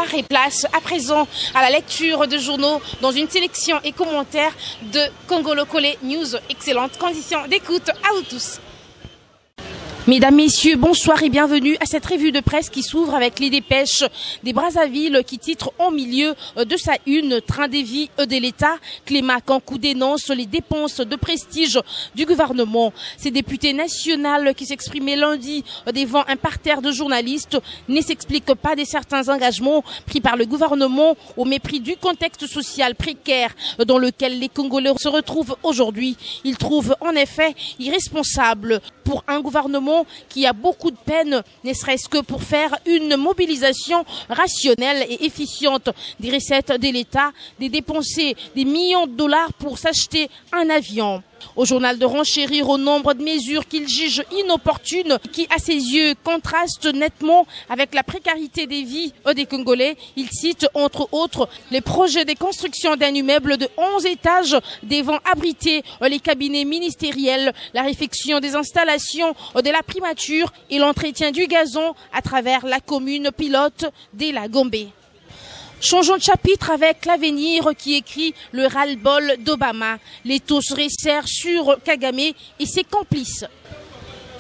Bonsoir et place à présent à la lecture de journaux dans une sélection et commentaires de Congo Lokole News. Excellentes conditions d'écoute à vous tous. Mesdames, Messieurs, bonsoir et bienvenue à cette revue de presse qui s'ouvre avec les dépêches des Brazzaville qui titre en milieu de sa une train des vies de l'État. Cléma Kankou dénonce les dépenses de prestige du gouvernement. Ces députés nationaux qui s'exprimaient lundi devant un parterre de journalistes ne s'expliquent pas de certains engagements pris par le gouvernement au mépris du contexte social précaire dans lequel les Congolais se retrouvent aujourd'hui. Ils trouvent en effet irresponsable pour un gouvernement qui a beaucoup de peine, ne serait-ce que pour faire une mobilisation rationnelle et efficiente des recettes de l'État, de dépenser des millions de dollars pour s'acheter un avion. Au journal de renchérir au nombre de mesures qu'il juge inopportunes, qui à ses yeux contrastent nettement avec la précarité des vies des Congolais. Il cite entre autres les projets de construction d'un immeuble de 11 étages devant abriter les cabinets ministériels, la réfection des installations de la primature et l'entretien du gazon à travers la commune pilote de la Gombe. Changeons de chapitre avec l'avenir qui écrit le ras-le-bol d'Obama. Les taux se resserrent sur Kagame et ses complices.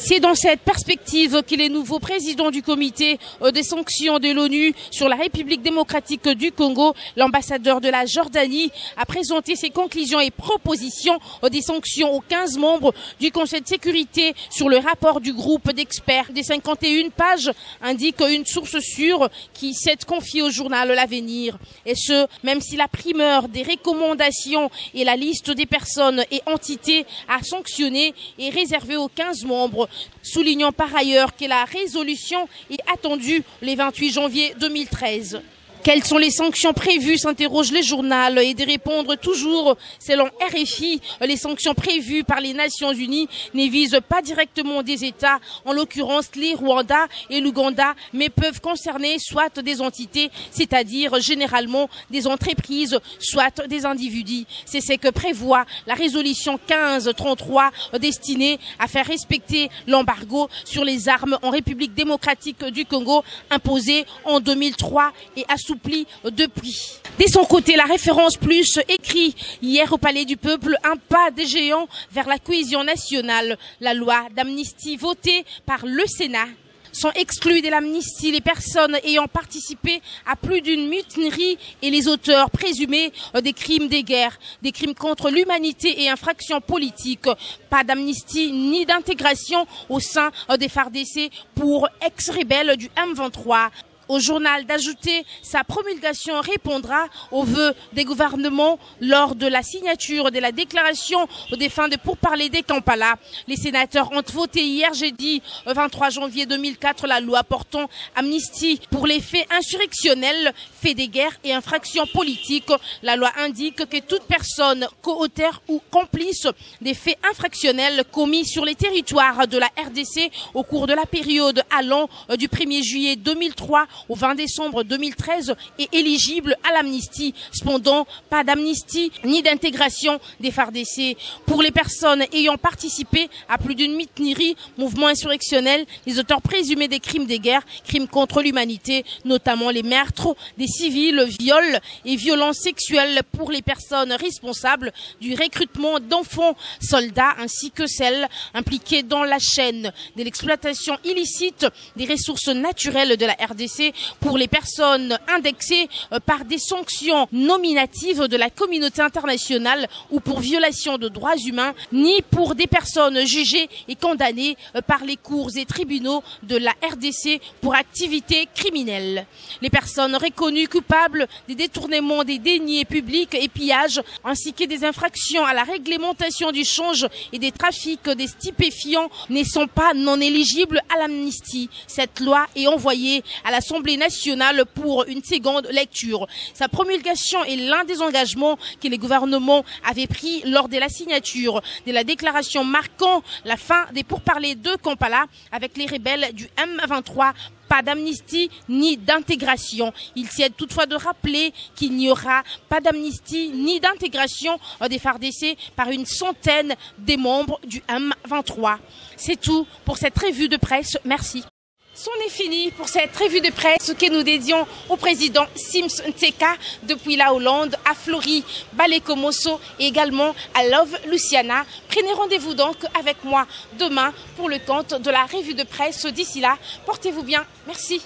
C'est dans cette perspective que le nouveau président du comité des sanctions de l'ONU sur la République démocratique du Congo, l'ambassadeur de la Jordanie, a présenté ses conclusions et propositions des sanctions aux 15 membres du Conseil de sécurité sur le rapport du groupe d'experts des 51 pages, indique une source sûre qui s'est confiée au journal L'Avenir. Et ce, même si la primeur des recommandations et la liste des personnes et entités à sanctionner est réservée aux 15 membres, soulignant par ailleurs que la résolution est attendue le 28 janvier 2013. Quelles sont les sanctions prévues, s'interroge le journal, et de répondre toujours, selon RFI, les sanctions prévues par les Nations Unies ne visent pas directement des États, en l'occurrence les Rwanda et l'Ouganda, mais peuvent concerner soit des entités, c'est-à-dire généralement des entreprises, soit des individus. C'est ce que prévoit la résolution 1533 destinée à faire respecter l'embargo sur les armes en République démocratique du Congo imposé en 2003 et assoupli depuis. De son côté, la référence plus écrit hier au Palais du Peuple un pas des géants vers la cohésion nationale. La loi d'amnistie votée par le Sénat. Sont exclus de l'amnistie les personnes ayant participé à plus d'une mutinerie et les auteurs présumés des crimes de guerre, des crimes contre l'humanité et infractions politiques. Pas d'amnistie ni d'intégration au sein des FARDC pour ex-rebelles du M23. Au journal d'ajouter, sa promulgation répondra aux vœux des gouvernements lors de la signature de la déclaration des fins de pourparlers des Kampala. Les sénateurs ont voté hier jeudi 23 janvier 2004 la loi portant amnistie pour les faits insurrectionnels, faits de guerre et infractions politiques. La loi indique que toute personne co-auteur ou complice des faits infractionnels commis sur les territoires de la RDC au cours de la période allant du 1er juillet 2003 au 20 décembre 2013 est éligible à l'amnistie. Cependant, pas d'amnistie ni d'intégration des FARDC. Pour les personnes ayant participé à plus d'une mutinerie, mouvement insurrectionnel, les auteurs présumés des crimes de guerre, crimes contre l'humanité, notamment les meurtres des civils, viols et violences sexuelles pour les personnes responsables du recrutement d'enfants soldats ainsi que celles impliquées dans la chaîne de l'exploitation illicite des ressources naturelles de la RDC pour les personnes indexées par des sanctions nominatives de la communauté internationale ou pour violation de droits humains, ni pour des personnes jugées et condamnées par les cours et tribunaux de la RDC pour activités criminelles. Les personnes reconnues coupables des détournements des deniers publics et pillages, ainsi que des infractions à la réglementation du change et des trafics des stupéfiants ne sont pas non éligibles à l'amnistie. Cette loi est envoyée à l'Assemblée nationale pour une seconde lecture. Sa promulgation est l'un des engagements que les gouvernements avaient pris lors de la signature de la déclaration marquant la fin des pourparlers de Kampala avec les rebelles du M23. Pas d'amnistie ni d'intégration. Il s'agit toutefois de rappeler qu'il n'y aura pas d'amnistie ni d'intégration des FARDC par une centaine des membres du M23. C'est tout pour cette revue de presse. Merci. C'en est fini pour cette revue de presse que nous dédions au président Sims Nteka depuis la Hollande à Flory, Balekomoso et également à Love Luciana. Prenez rendez-vous donc avec moi demain pour le compte de la revue de presse. D'ici là, portez-vous bien. Merci.